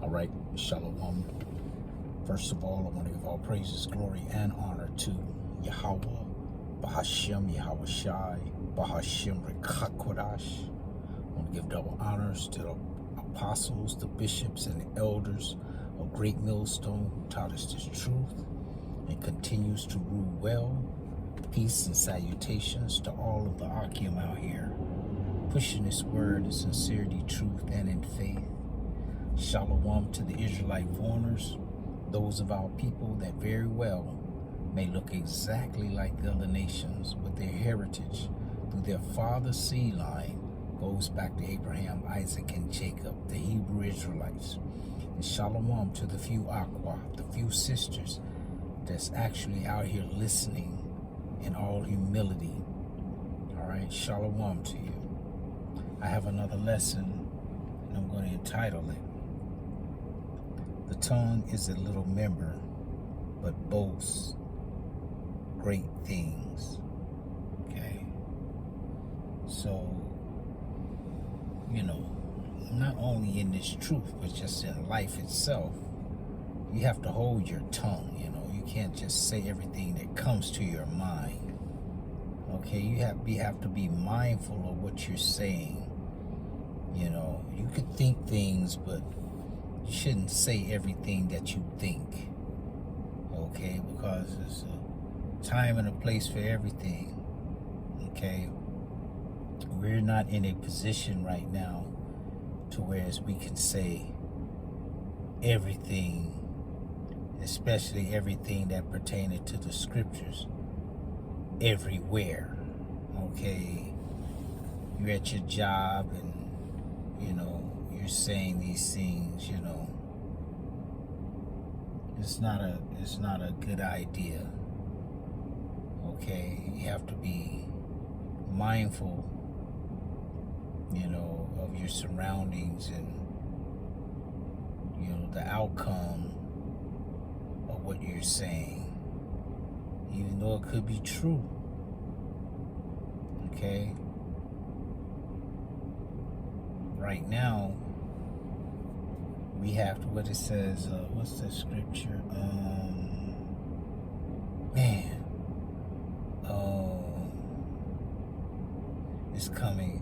All right, Shalom. First of all, I want to give all praises, glory, and honor to Yahweh, Bahashem, Yahweh Shai, Bahashem Rekakodash. I want to give double honors to the apostles, the bishops, and the elders of Great Millstone who taught us this truth and continues to rule well. Peace and salutations to all of the Akim out here, pushing this word in sincerity, truth, and in faith. Shalom to the Israelite foreigners, those of our people that very well may look exactly like the other nations, but their heritage through their father's seed line goes back to Abraham, Isaac, and Jacob, the Hebrew Israelites. And shalom to the few Aqua, the few sisters that's actually out here listening in all humility. All right, shalom to you. I have another lesson, and I'm going to entitle it, "The tongue is a little member, but boasts great things." Okay? So, not only in this truth, but just in life itself, you have to hold your tongue, You can't just say everything that comes to your mind. Okay? You have to be mindful of what you're saying. You could think things, but you shouldn't say everything that you think. Okay? Because there's a time and a place for everything. Okay? We're not in a position right now to where we can say everything, especially everything that pertains to the scriptures, everywhere. Okay? You're at your job and you're saying these things, it's not a good idea. Okay? You have to be mindful, of your surroundings and the outcome of what you're saying, even though it could be true. Okay? Right now, we have to, what it says, what's the scripture? It's coming.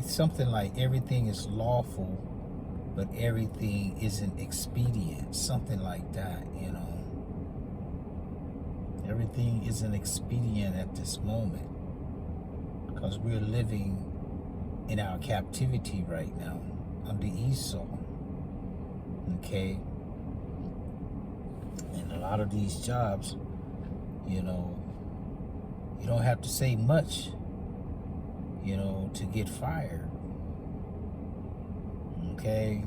Something like everything is lawful, but everything isn't expedient. Something like that, Everything isn't expedient at this moment because we're living in our captivity right now under Esau. Okay? And a lot of these jobs, you don't have to say much, to get fired. Okay?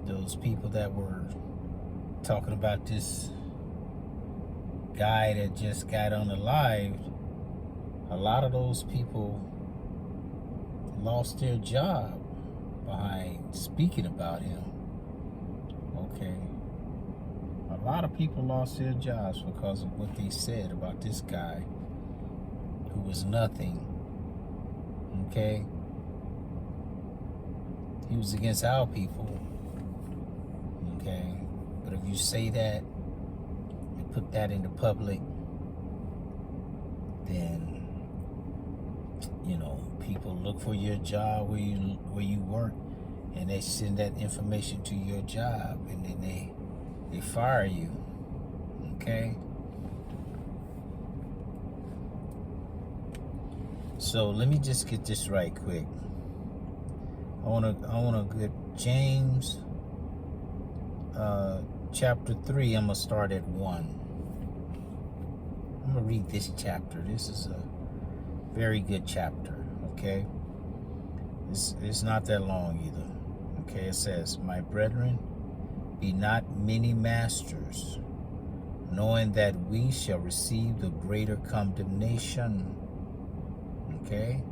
Those people that were talking about this guy that just got on the live, a lot of those people lost their job behind speaking about him. Okay? A lot of people lost their jobs because of what they said about this guy who was nothing. Okay? He was against our people. Okay? But if you say that and put that into public, then people look for your job where you work, and they send that information to your job, and then they fire you. Okay? So let me just get this right quick. I wanna get James chapter 3. I'm gonna start at 1. I'm gonna read this chapter. This is a very good chapter. Okay? It's not that long either. Okay? It says, "My brethren, be not many masters, knowing that we shall receive the greater condemnation." Okay?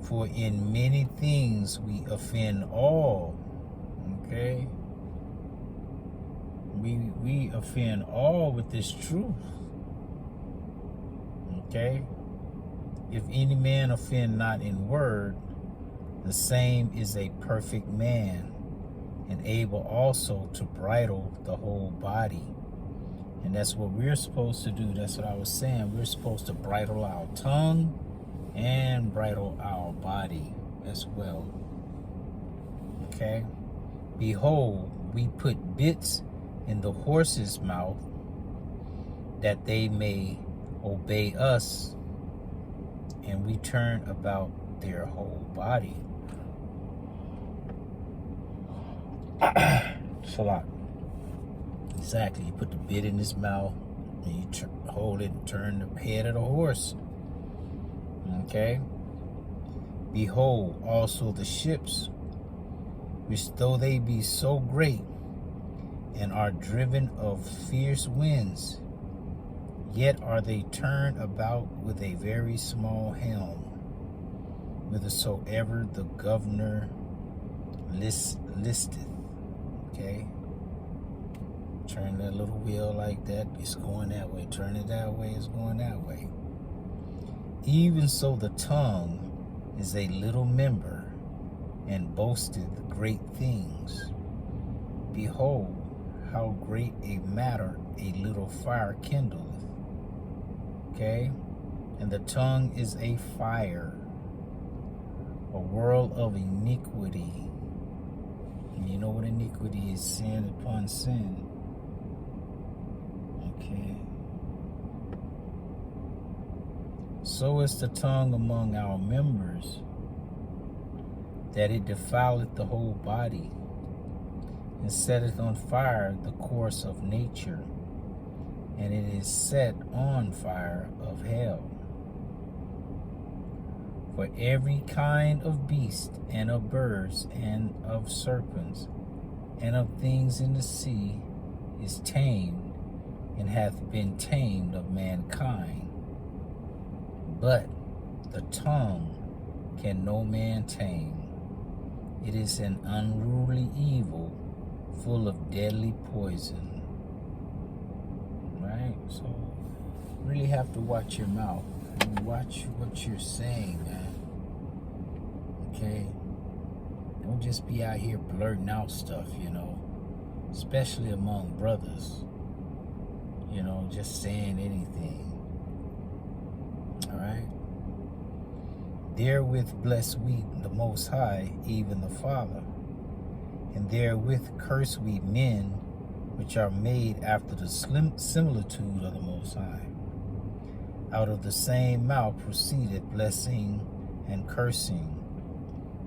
For in many things we offend all. Okay? We offend all with this truth. Okay? If any man offend not in word, the same is a perfect man, and able also to bridle the whole body. And that's what we're supposed to do. That's what I was saying. We're supposed to bridle our tongue and bridle our body as well. Okay? Behold, we put bits in the horse's mouth, that they may obey us, and we turn about their whole body. Salat. Exactly. You put the bit in his mouth, and you hold it and turn the head of the horse. Okay? Behold, also the ships, which though they be so great, and are driven of fierce winds, yet are they turned about with a very small helm, whithersoever the governor listeth. Okay? Turn that little wheel like that, it's going that way. Turn it that way, it's going that way. Even so the tongue is a little member, and boasteth great things. Behold, how great a matter a little fire kindleth. Okay? And the tongue is a fire, a world of iniquity. And you know what iniquity is? Sin upon sin. Okay. So is the tongue among our members, that it defileth the whole body, and setteth on fire the course of nature, and it is set on fire of hell. For every kind of beast, and of birds, and of serpents, and of things in the sea, is tamed, and hath been tamed of mankind. But the tongue can no man tame. It is an unruly evil, full of deadly poison. Right? So, really have to watch your mouth. And watch what you're saying, man. Okay? Don't just be out here blurting out stuff, you know. Especially among brothers. You know, just saying anything. Alright? Therewith bless we the Most High, even the Father. And therewith curse we men, which are made after the similitude of the Most High. Out of the same mouth proceeded blessing and cursing.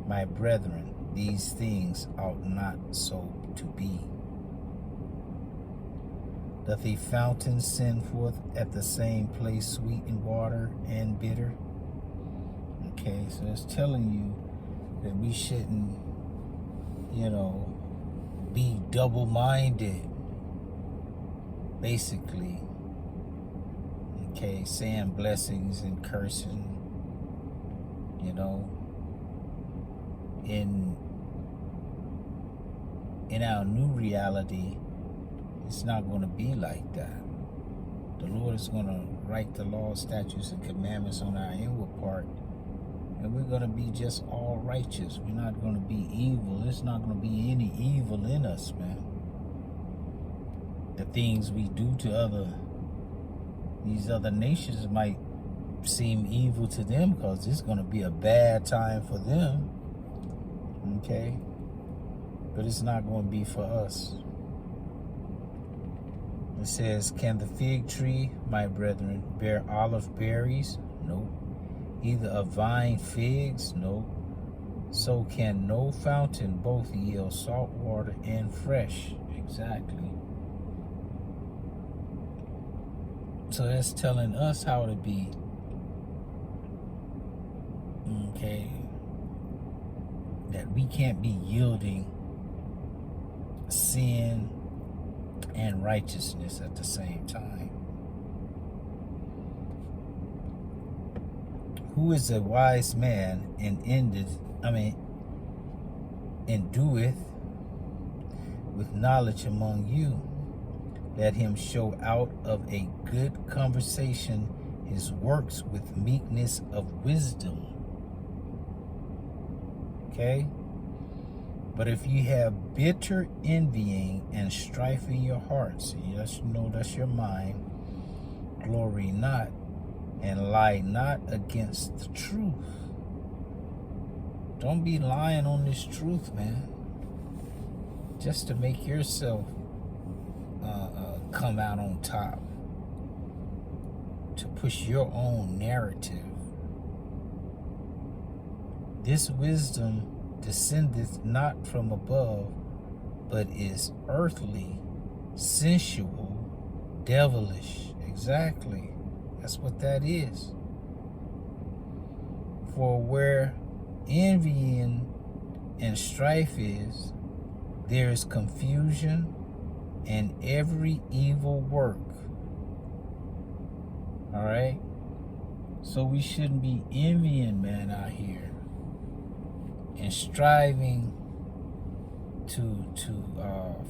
My brethren, these things ought not so to be. Doth a fountain send forth at the same place sweet and water and bitter? Okay, so it's telling you that we shouldn't, you know, be double-minded, basically. Okay, saying blessings and cursing, you know. In our new reality, it's not going to be like that. The Lord is going to write the law, statutes, and commandments on our inward part, and we're going to be just all righteous. We're not going to be evil. There's not going to be any evil in us, man. The things we do to these other nations might seem evil to them because it's going to be a bad time for them. Okay? But it's not going to be for us. It says, can the fig tree, my brethren, bear olive berries? No. Either a vine figs? No. So can no fountain both yield salt water and fresh. Exactly. So that's telling us how to be. Okay. That we can't be yielding sin and righteousness at the same time. Who is a wise man and doeth with knowledge among you? Let him show out of a good conversation his works with meekness of wisdom. Okay? But if you have bitter envying and strife in your hearts, yes, you know that's your mind, glory not, and lie not against the truth. Don't be lying on this truth, man, just to make yourself come out on top, to push your own narrative. This wisdom descendeth not from above, but is earthly, sensual, devilish. Exactly. That's what that is. For where envying and strife is, there is confusion and every evil work. All right? So we shouldn't be envying, man, out here and striving to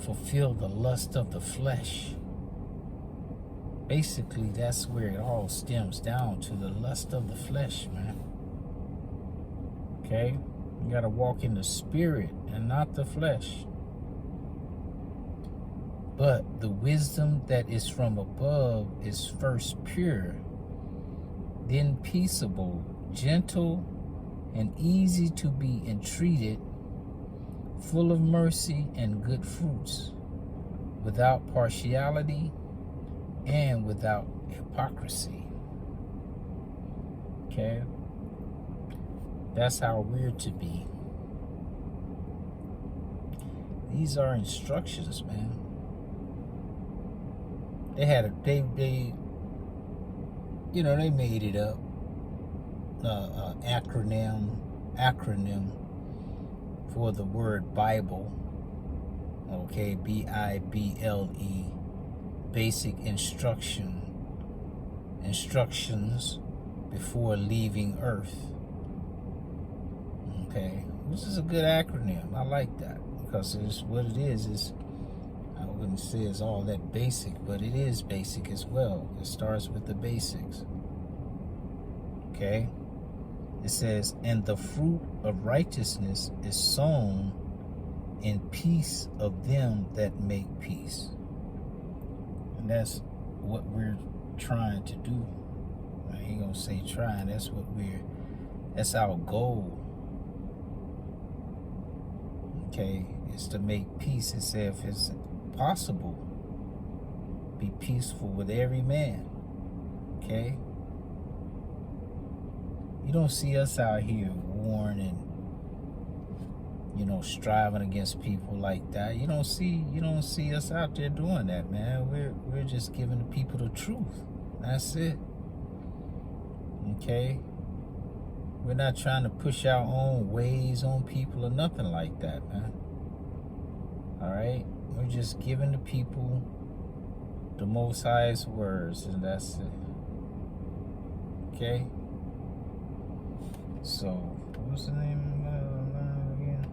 fulfill the lust of the flesh. Basically, that's where it all stems down to, the lust of the flesh, man. Okay? You got to walk in the spirit and not the flesh. But the wisdom that is from above is first pure, then peaceable, gentle, and easy to be entreated, full of mercy and good fruits, without partiality and without hypocrisy. Okay? That's how we're to be. These are instructions, man. They had they made it up. Acronym for the word Bible. Okay, BIBLE, basic instructions before leaving Earth. Okay, which is a good acronym. I like that, because it's what it is I wouldn't say it's all that basic, but it is basic as well. It starts with the basics. Okay? It says, and the fruit of righteousness is sown in peace of them that make peace. And that's what we're trying to do. I ain't gonna say trying, that's our goal. Okay, is to make peace. It says, if it's possible, be peaceful with every man. Okay? You don't see us out here warring and, striving against people like that. You don't see us out there doing that, man. We're just giving the people the truth. That's it. Okay? We're not trying to push our own ways on people or nothing like that, man. All right? We're just giving the people the Most High's words, and that's it. Okay? So, what's the name of my line again?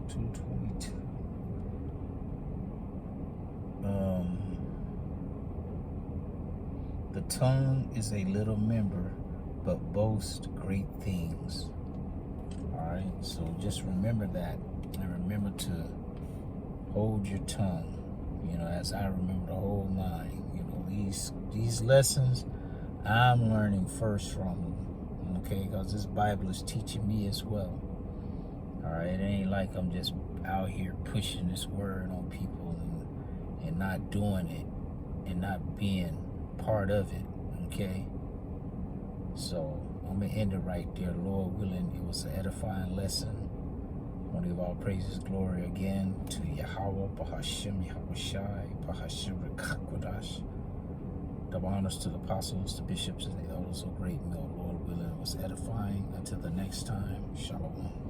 222. The tongue is a little member, but boasts great things. Alright, so just remember that. And remember to hold your tongue. As I remember to hold mine. These lessons I'm learning first from them. Okay, because this Bible is teaching me as well. Alright, it ain't like I'm just out here pushing this word on people and not doing it and not being part of it. Okay, so I'm gonna end it right there. Lord willing, it was an edifying lesson. I want to give all praises, glory again to Yahweh, Bahashim, Yahweh Shai, Bahashim Rekakwadash. Double honors to the apostles, the bishops, and the elders of great mill. Lord willing, it was edifying. Until the next time, Shalom.